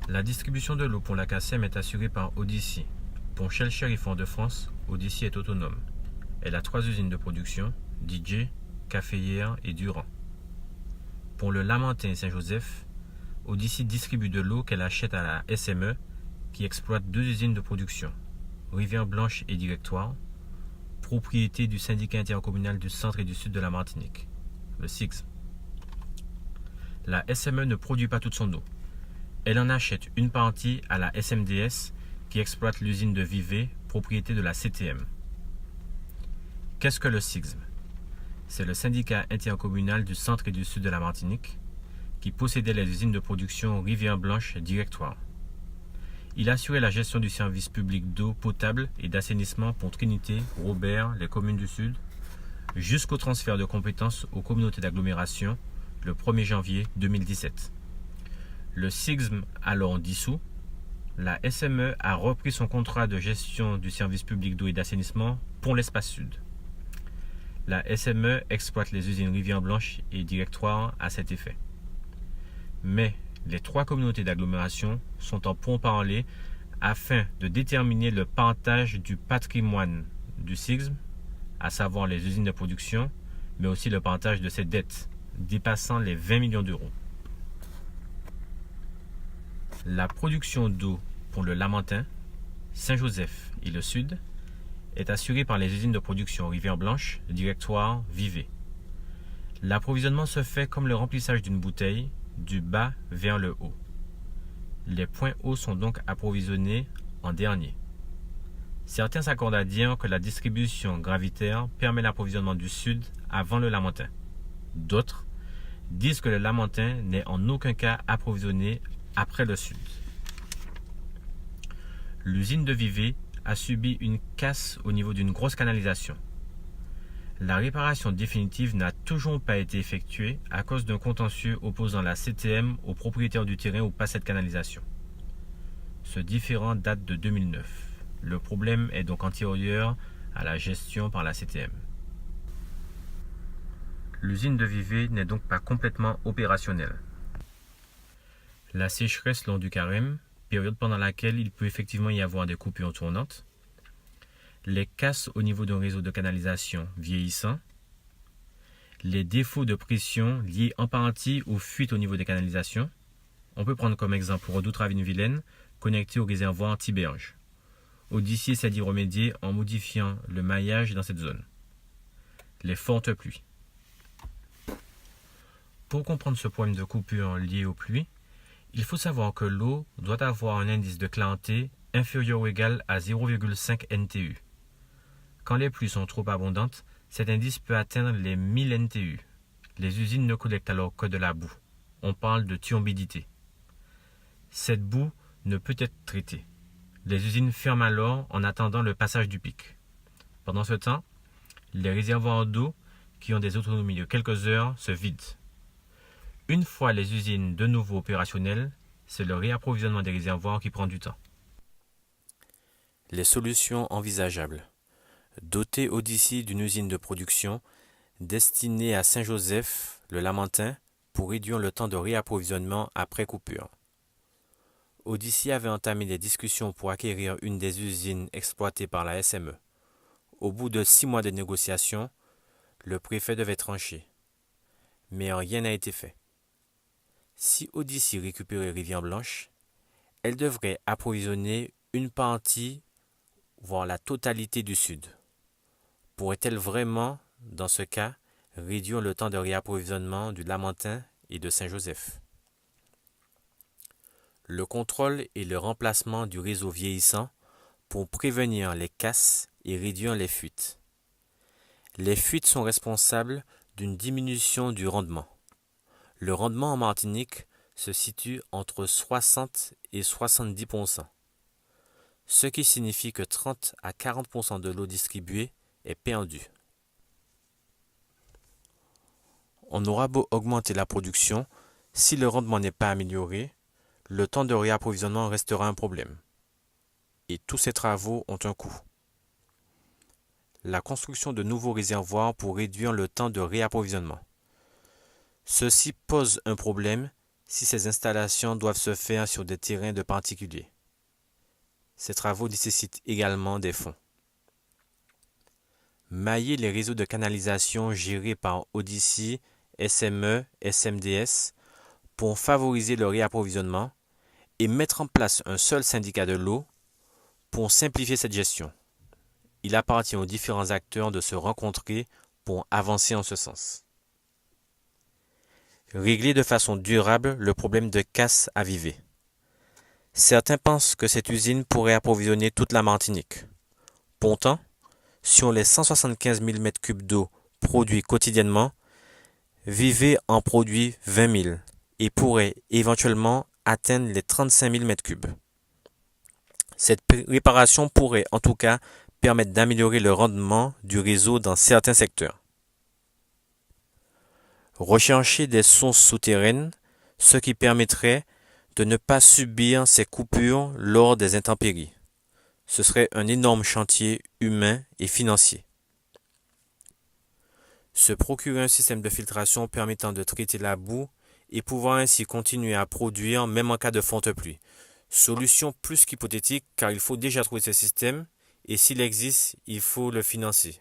La distribution de l'eau pour la KCM est assurée par Odyssey. Pour Shell Cher et Fort-de-France, Odyssey est autonome. Elle a 3 usines de production, DJ, Caféière et Durand. Pour le Lamentin et Saint-Joseph, Odyssey distribue de l'eau qu'elle achète à la SME qui exploite 2 usines de production, Rivière Blanche et Directoire, propriété du syndicat intercommunal du centre et du sud de la Martinique, le SIGS. La SME ne produit pas toute son eau. Elle en achète une partie à la SMDS qui exploite l'usine de Vivet, propriété de la CTM. Qu'est-ce que le SIGSM? C'est le syndicat intercommunal du centre et du sud de la Martinique qui possédait les usines de production Rivière Blanche et Directoire. Il assurait la gestion du service public d'eau potable et d'assainissement pour Trinité, Robert, les communes du Sud, jusqu'au transfert de compétences aux communautés d'agglomération le 1er janvier 2017. Le SIGSM alors dissous, la SME a repris son contrat de gestion du service public d'eau et d'assainissement pour l'espace sud. La SME exploite les usines Rivière Blanche et Directoire à cet effet. Mais les 3 communautés d'agglomération sont en pourparlers afin de déterminer le partage du patrimoine du SIGSM, à savoir les usines de production, mais aussi le partage de ses dettes, dépassant les 20 millions d'euros. La production d'eau pour le Lamentin, Saint-Joseph et le Sud est assurée par les usines de production Rivière Blanche, Directoire, Vivet. L'approvisionnement se fait comme le remplissage d'une bouteille, du bas vers le haut. Les points hauts sont donc approvisionnés en dernier. Certains s'accordent à dire que la distribution gravitaire permet l'approvisionnement du Sud avant le Lamentin. D'autres disent que le Lamentin n'est en aucun cas approvisionné après le Sud. L'usine de Vivet a subi une casse au niveau d'une grosse canalisation. La réparation définitive n'a toujours pas été effectuée à cause d'un contentieux opposant la CTM aux propriétaires du terrain où passe cette canalisation. Ce différend date de 2009. Le problème est donc antérieur à la gestion par la CTM. L'usine de Vivet n'est donc pas complètement opérationnelle. La sécheresse lors du carême, période pendant laquelle il peut effectivement y avoir des coupures tournantes, les casses au niveau d'un réseau de canalisation vieillissant, les défauts de pression liés en partie aux fuites au niveau des canalisations. On peut prendre comme exemple Redoute-Ravine-Vilaine, connecté au réservoir Tiberge. Odyssey essaie d'y remédier en modifiant le maillage dans cette zone. Les fortes pluies. Pour comprendre ce problème de coupure lié aux pluies, il faut savoir que l'eau doit avoir un indice de clarté inférieur ou égal à 0,5 NTU. Quand les pluies sont trop abondantes, cet indice peut atteindre les 1000 NTU. Les usines ne collectent alors que de la boue. On parle de turbidité. Cette boue ne peut être traitée. Les usines ferment alors en attendant le passage du pic. Pendant ce temps, les réservoirs d'eau, qui ont des autonomies de quelques heures, se vident. Une fois les usines de nouveau opérationnelles, c'est le réapprovisionnement des réservoirs qui prend du temps. Les solutions envisageables. Doter Odyssey d'une usine de production destinée à Saint-Joseph, le Lamentin, pour réduire le temps de réapprovisionnement après coupure. Odyssey avait entamé des discussions pour acquérir une des usines exploitées par la SME. Au bout de 6 mois de négociations, le préfet devait trancher. Mais rien n'a été fait. Si Odyssey récupérait Rivière Blanche, elle devrait approvisionner une partie, voire la totalité du Sud. Pourrait-elle vraiment, dans ce cas, réduire le temps de réapprovisionnement du Lamentin et de Saint-Joseph? Le contrôle et le remplacement du réseau vieillissant pour prévenir les casses et réduire les fuites. Les fuites sont responsables d'une diminution du rendement. Le rendement en Martinique se situe entre 60 et 70%, ce qui signifie que 30 à 40% de l'eau distribuée est perdue. On aura beau augmenter la production, si le rendement n'est pas amélioré, le temps de réapprovisionnement restera un problème. Et tous ces travaux ont un coût. La construction de nouveaux réservoirs pour réduire le temps de réapprovisionnement. Ceci pose un problème si ces installations doivent se faire sur des terrains de particuliers. Ces travaux nécessitent également des fonds. Mailler les réseaux de canalisation gérés par Odyssey, SME, SMDS pour favoriser le réapprovisionnement et mettre en place un seul syndicat de l'eau pour simplifier cette gestion. Il appartient aux différents acteurs de se rencontrer pour avancer en ce sens. Régler de façon durable le problème de casse à Vevey. Certains pensent que cette usine pourrait approvisionner toute la Martinique. Pourtant, sur les 175 000 m3 d'eau produits quotidiennement, Vevey en produit 20 000 et pourrait éventuellement atteindre les 35 000 m3. Cette réparation pourrait en tout cas permettre d'améliorer le rendement du réseau dans certains secteurs. Rechercher des sources souterraines, ce qui permettrait de ne pas subir ces coupures lors des intempéries. Ce serait un énorme chantier humain et financier. Se procurer un système de filtration permettant de traiter la boue et pouvoir ainsi continuer à produire même en cas de forte pluie. Solution plus qu'hypothétique car il faut déjà trouver ce système et s'il existe, il faut le financer.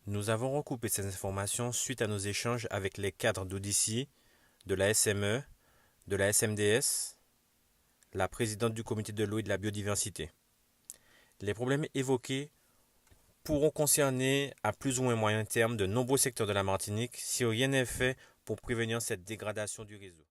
Nous avons recoupé ces informations suite à nos échanges avec les cadres d'Odyssey, de la SME, de la SMDS, la présidente du comité de l'eau et de la biodiversité. Les problèmes évoqués pourront concerner à plus ou moins moyen terme de nombreux secteurs de la Martinique si rien n'est fait pour prévenir cette dégradation du réseau.